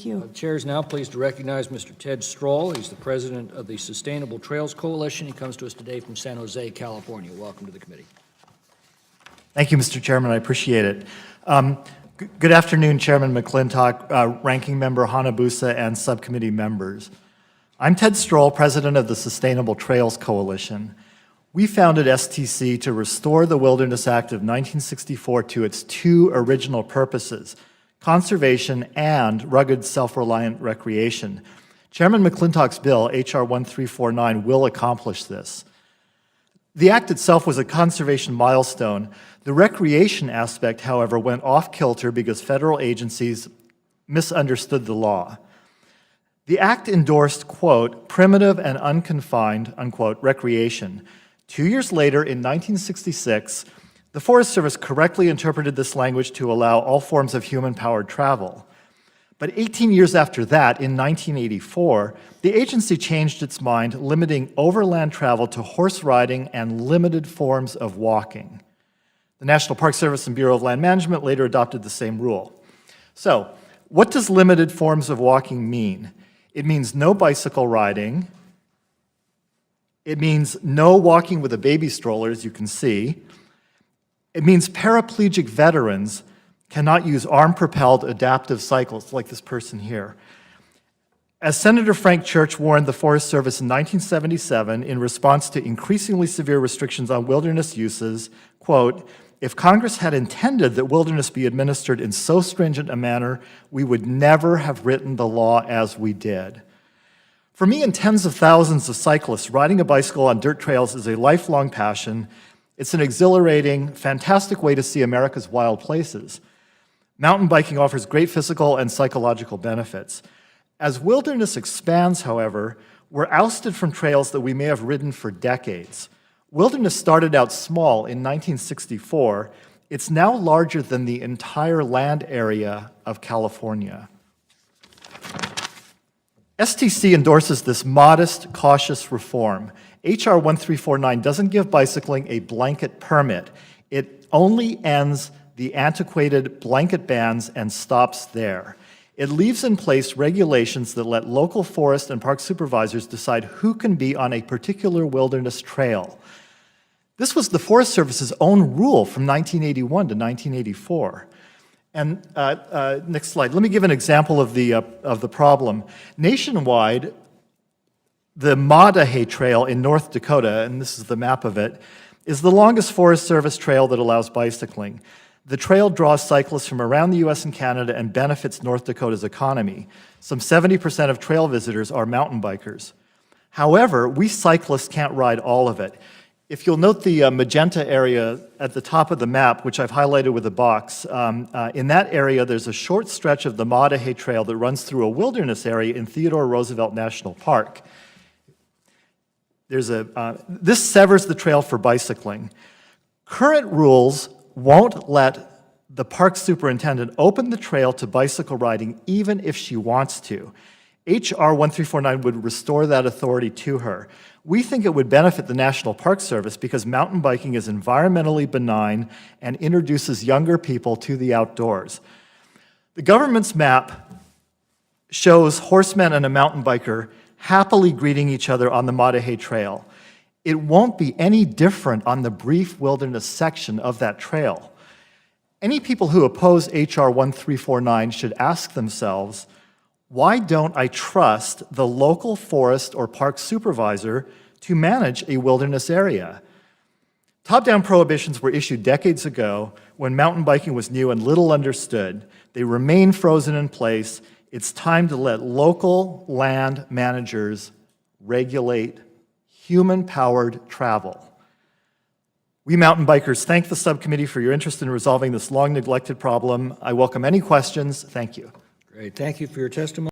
Thank you. The chair is now pleased to recognize Mr. Ted Stroll. He's the president of the Sustainable Trails Coalition. He comes to us today from San Jose, California. Welcome to the committee. Thank you, Mr. Chairman. I appreciate it. Good afternoon, Chairman McClintock, Ranking Member Hanabusa, and subcommittee members. I'm Ted Stroll, president of the Sustainable Trails Coalition. We founded STC to restore the Wilderness Act of 1964 to its two original purposes, conservation and rugged self-reliant recreation. Chairman McClintock's bill, H.R. 1349, will accomplish this. The act itself was a conservation milestone. The recreation aspect, however, went off-kilter because federal agencies misunderstood the law. The act endorsed, quote, primitive and unconfined, unquote, recreation. 2 years later, in 1966, the Forest Service correctly interpreted this language to allow all forms of human-powered travel. But 18 years after that, in 1984, the agency changed its mind, limiting overland travel to horse riding and limited forms of walking. The National Park Service and Bureau of Land Management later adopted the same rule. So, what does limited forms of walking mean? It means no bicycle riding. It means no walking with a baby stroller, as you can see. It means paraplegic veterans cannot use arm-propelled adaptive cycles like this person here. As Senator Frank Church warned the Forest Service in 1977 in response to increasingly severe restrictions on wilderness uses, quote, if Congress had intended that wilderness be administered in so stringent a manner, we would never have written the law as we did. For me and tens of thousands of cyclists, riding a bicycle on dirt trails is a lifelong passion. It's an exhilarating, fantastic way to see America's wild places. Mountain biking offers great physical and psychological benefits. As wilderness expands, however, we're ousted from trails that we may have ridden for decades. Wilderness started out small in 1964. It's now larger than the entire land area of California. STC endorses this modest, cautious reform. H.R. 1349 doesn't give bicycling a blanket permit. It only ends the antiquated blanket bans and stops there. It leaves in place regulations that let local forest and park supervisors decide who can be on a particular wilderness trail. This was the Forest Service's own rule from 1981 to 1984. And next slide. Let me give an example of the problem. Nationwide, the Maah Trail in North Dakota, and this is the map of it, is the longest Forest Service trail that allows bicycling. The trail draws cyclists from around the U.S. and Canada and benefits North Dakota's economy. Some 70% of trail visitors are mountain bikers. However, we cyclists can't ride all of it. If you'll note the magenta area at the top of the map, which I've highlighted with a box, in that area there's a short stretch of the Maah Trail that runs through a wilderness area in Theodore Roosevelt National Park. This severs the trail for bicycling. Current rules won't let the park superintendent open the trail to bicycle riding even if she wants to. H.R. 1349 would restore that authority to her. We think it would benefit the National Park Service because mountain biking is environmentally benign and introduces younger people to the outdoors. The government's map shows horsemen and a mountain biker happily greeting each other on the Maah Trail. It won't be any different on the brief wilderness section of that trail. Any people who oppose H.R. 1349 should ask themselves, why don't I trust the local forest or park supervisor to manage a wilderness area? Top-down prohibitions were issued decades ago when mountain biking was new and little understood. They remain frozen in place. It's time to let local land managers regulate human-powered travel. We mountain bikers thank the subcommittee for your interest in resolving this long-neglected problem. I welcome any questions. Thank you. Great. Thank you for your testimony.